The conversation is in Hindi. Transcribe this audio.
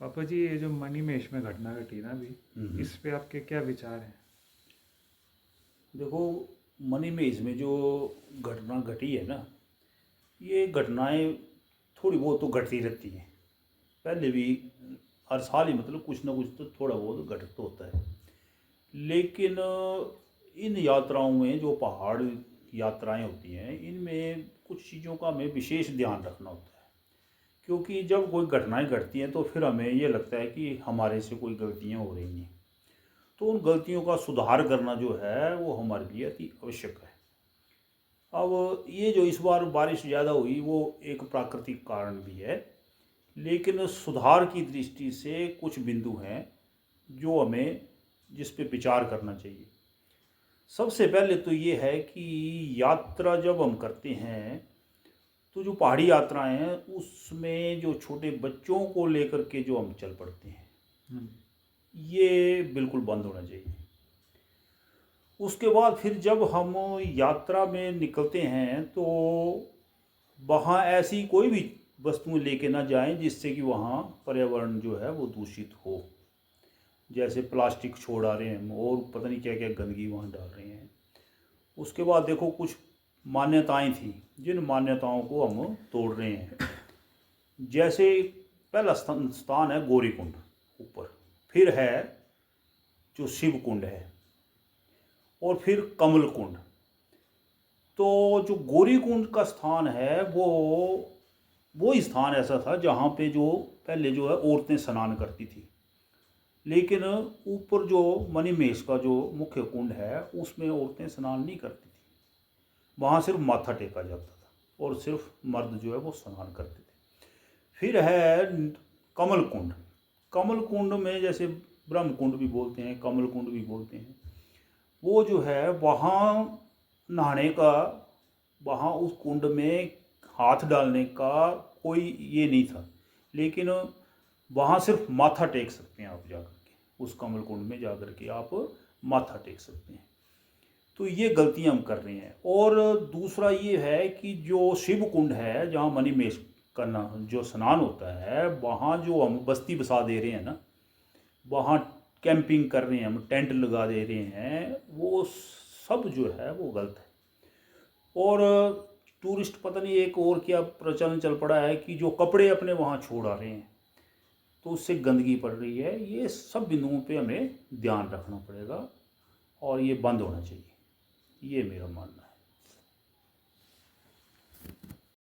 पापा जी, ये जो मणिमहेश में घटना घटी ना अभी, इस पे आपके क्या विचार हैं? देखो, मणिमहेश में जो घटना घटी है ना, ये घटनाएं थोड़ी बहुत तो घटती रहती हैं। पहले भी हर साल ही मतलब कुछ ना कुछ तो थोड़ा बहुत घटित होता है। लेकिन इन यात्राओं में जो पहाड़ यात्राएं होती हैं, इनमें कुछ चीज़ों का हमें विशेष ध्यान रखना होता है। क्योंकि जब कोई घटनाएं घटती हैं तो फिर हमें ये लगता है कि हमारे से कोई गलतियां हो रही हैं। तो उन गलतियों का सुधार करना जो है वो हमारे लिए अति आवश्यक है। अब ये जो इस बार बारिश ज़्यादा हुई वो एक प्राकृतिक कारण भी है, लेकिन सुधार की दृष्टि से कुछ बिंदु हैं जो हमें जिस पे विचार करना चाहिए। सबसे पहले तो ये है कि यात्रा जब हम करते हैं तो जो पहाड़ी यात्राएं हैं उसमें जो छोटे बच्चों को लेकर के जो हम चल पड़ते हैं, हम्म। ये बिल्कुल बंद होना चाहिए। उसके बाद फिर जब हम यात्रा में निकलते हैं तो वहाँ ऐसी कोई भी वस्तुएं लेके ना जाएं जिससे कि वहाँ पर्यावरण जो है वो दूषित हो। जैसे प्लास्टिक छोड़ आ रहे हैं हम, और पता नहीं क्या क्या गंदगी वहाँ डाल रहे हैं। उसके बाद देखो, कुछ मान्यताएं थी जिन मान्यताओं को हम तोड़ रहे हैं। जैसे पहला स्थान है गौरी कुंड ऊपर, फिर है जो शिव कुंड है, और फिर कमल कुंड। तो जो गौरी कुंड का स्थान है वो स्थान ऐसा था जहाँ पे जो पहले जो है औरतें स्नान करती थी। लेकिन ऊपर जो मणिमहेश का जो मुख्य कुंड है उसमें औरतें स्नान नहीं करती थी। वहाँ सिर्फ माथा टेका जाता था और सिर्फ मर्द जो है वो स्नान करते थे। फिर है कमल कुंड। कमल कुंड में जैसे ब्रह्म कुंड भी बोलते हैं, कमल कुंड भी बोलते हैं। वो जो है वहाँ नहाने का, वहाँ उस कुंड में हाथ डालने का कोई ये नहीं था। लेकिन वहाँ सिर्फ माथा टेक सकते हैं आप जाकर के, उस कमल कुंड में जाकर के आप माथा टेक सकते हैं। तो ये गलतियाँ हम कर रहे हैं। और दूसरा ये है कि जो शिव कुंड है जहाँ मणिमहेश का जो स्नान होता है, वहाँ जो हम बस्ती बसा दे रहे हैं ना, वहाँ कैंपिंग कर रहे हैं, हम टेंट लगा दे रहे हैं, वो सब जो है वो गलत है। और टूरिस्ट पता नहीं एक और क्या प्रचलन चल पड़ा है कि जो कपड़े अपने वहाँ छोड़ आ रहे हैं, तो उससे गंदगी पड़ रही है। ये सब बिंदुओं पे हमें ध्यान रखना पड़ेगा और ये बंद होना चाहिए। ये मेरा मानना है।